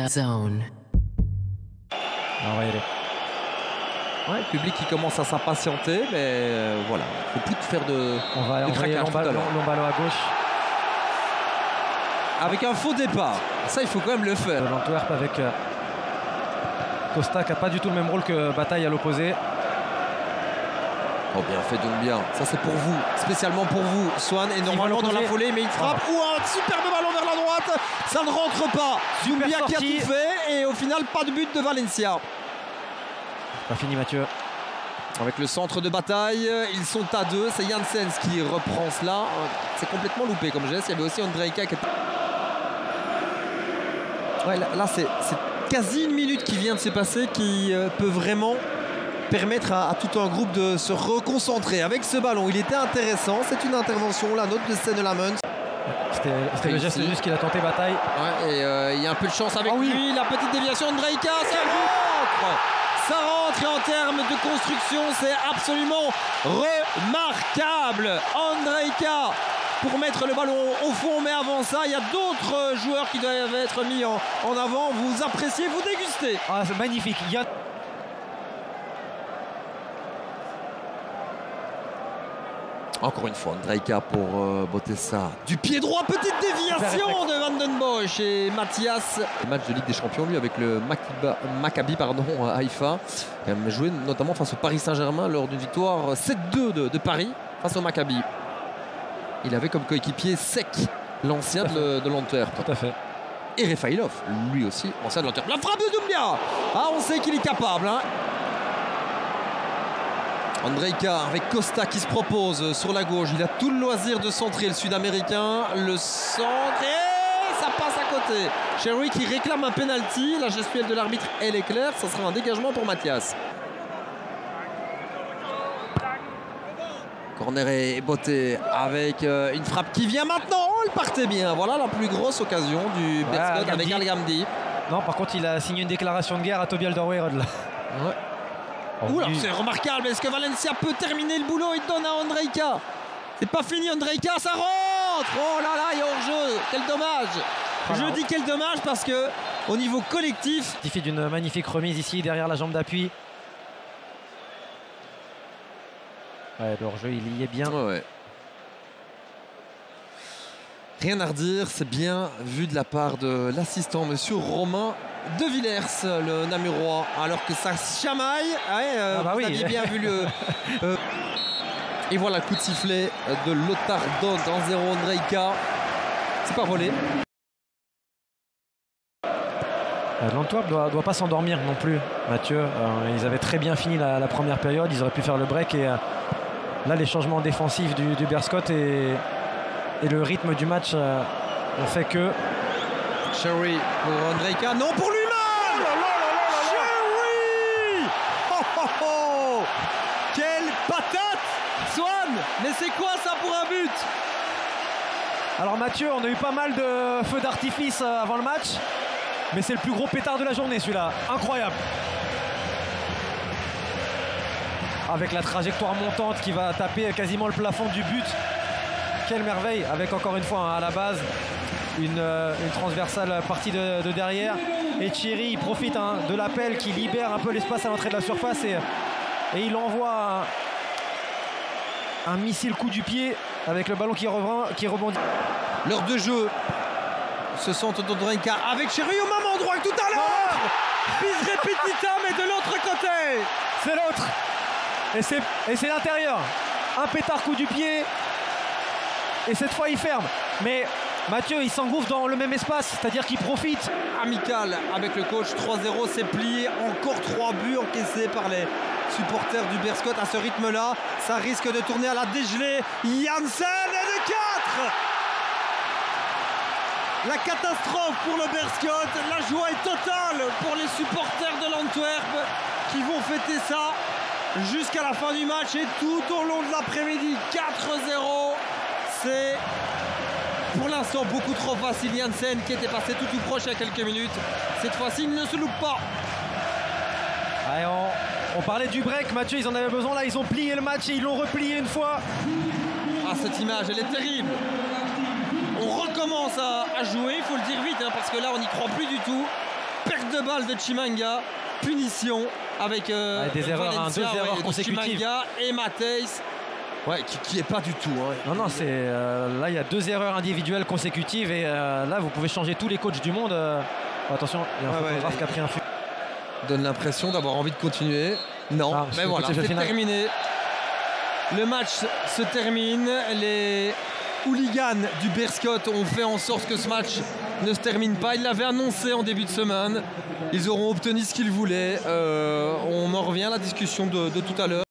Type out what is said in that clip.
Zone. On va y aller. Ouais, le public qui commence à s'impatienter, mais voilà, il ne faut plus faire de. On va envoyer Lombalo à gauche. Avec un faux départ, ça il faut quand même le faire. L'Antwerp avec Costa qui n'a pas du tout le même rôle que Bataille à l'opposé. Oh bien fait Doumbia, ça c'est pour vous, spécialement pour vous, Swan est normalement dans la foulée, mais il frappe. Ou un superbe ballon vers la droite, ça ne rentre pas. Doumbia qui a tout fait et au final pas de but de Valencia. Pas fini Mathieu. Avec le centre de Bataille, ils sont à deux, c'est Janssens qui reprend cela. C'est complètement loupé comme geste, il y avait aussi Ondrejka qui était... Ouais, là c'est quasi une minute qui vient de se passer qui peut vraiment permettre à tout un groupe de se reconcentrer avec ce ballon. Il était intéressant, c'est une intervention, la note de Sennelamens. C'était le geste juste qu'il a tenté Bataille. Ouais, et il y a un peu de chance avec lui, la petite déviation de Ondrejka, ça rentre. Ça rentre et en termes de construction, c'est absolument remarquable. Ondrejka pour mettre le ballon au fond, mais avant ça, il y a d'autres joueurs qui doivent être mis en avant. Vous appréciez, vous dégustez. Ah, c'est magnifique. Encore une fois, Ondrejka pour botter ça. Du pied droit, petite déviation de Van den Bosch et Mathias. Le match de Ligue des Champions, lui, avec le Maccabi Haïfa. Il a joué notamment face au Paris Saint-Germain lors d'une victoire 7-2 de Paris face au Maccabi. Il avait comme coéquipier Sek, l'ancien de l'Antwerp. Tout à fait. Et Refailov, lui aussi, ancien de l'Antwerp. La frappe de Doumbia. Ah, on sait qu'il est capable, hein. Ondrejka avec Costa qui se propose sur la gauche. Il a tout le loisir de centrer le Sud-Américain. Le centre et ça passe à côté. Cherry qui réclame un penalty. La gestuelle de l'arbitre, elle est claire. Ça sera un dégagement pour Mathias. Corner est botté avec une frappe qui vient maintenant. Oh, elle partait bien. Voilà la plus grosse occasion du Berscott avec Al Ghamdi. Non, par contre, il a signé une déclaration de guerre à Toby Alderweireld là. Ouais. Oula, c'est remarquable. Est-ce que Valencia peut terminer le boulot? Il donne à Ondrejka. C'est pas fini, Ondrejka, ça rentre. Oh là là, il y a hors-jeu. Quel dommage. Je dis quel dommage parce que au niveau collectif, il fait d'une magnifique remise ici derrière la jambe d'appui. Ouais, le hors-jeu, il y est bien. Ouais. Rien à redire, c'est bien vu de la part de l'assistant, monsieur Romain de Villers, le Namurois, alors que ça chamaille. Ouais, vous aviez bien vu le... Et voilà le coup de sifflet de Lothar Dogt en 0 Ondrejka. C'est pas volé. L'Antwerp doit pas s'endormir non plus, Mathieu. Ils avaient très bien fini la première période, ils auraient pu faire le break et là les changements défensifs du Berscott et le rythme du match ont fait que... Cherry pour Ondrejka, non pour lui-même. Cherry, quelle patate, Swan. Mais c'est quoi ça pour un but? Alors Mathieu, on a eu pas mal de feux d'artifice avant le match, mais c'est le plus gros pétard de la journée celui-là, incroyable. Avec la trajectoire montante qui va taper quasiment le plafond du but. Quelle merveille, avec encore une fois à la base une transversale partie de derrière. Et Thierry il profite de l'appel qui libère un peu l'espace à l'entrée de la surface et il envoie un missile coup du pied avec le ballon qui rebondit. L'heure de jeu, ce centre d'Ondrejka avec Cherry au même endroit que tout à l'heure. Bis repetita, mais de l'autre côté. C'est l'autre. Et c'est l'intérieur. Un pétard coup du pied. Et cette fois il ferme. Mais Mathieu il s'engouffre dans le même espace, c'est-à-dire qu'il profite. Amical avec le coach, 3-0, c'est plié. Encore 3 buts encaissés par les supporters du Berscott. À ce rythme-là, ça risque de tourner à la dégelée. Janssen est de 4. La catastrophe pour le Berscott. La joie est totale pour les supporters de l'Antwerp qui vont fêter ça jusqu'à la fin du match et tout au long de l'après-midi. 4-0. C'est pour l'instant beaucoup trop facile. Janssen qui était passé tout proche il y a quelques minutes. Cette fois-ci, il ne se loupe pas. Allez, on parlait du break, Mathieu, ils en avaient besoin. Là, ils ont plié le match et ils l'ont replié une fois. Ah, cette image, elle est terrible. On recommence à jouer, il faut le dire vite, hein, parce que là, on n'y croit plus du tout. perte de balle de Chimanga, punition avec des erreurs, Valencia, 2 erreurs de consécutives. Chimanga et Matthijs. Ouais, qui est pas du tout. Hein. Non, c'est là il y a 2 erreurs individuelles consécutives et là vous pouvez changer tous les coachs du monde. Attention, il y a un photographe qui a pris un fut. Donne l'impression d'avoir envie de continuer. Non, mais voilà, c'est terminé. Le match se termine. Les hooligans du Beerscot ont fait en sorte que ce match ne se termine pas. Ils l'avaient annoncé en début de semaine. Ils auront obtenu ce qu'ils voulaient. On en revient à la discussion de tout à l'heure.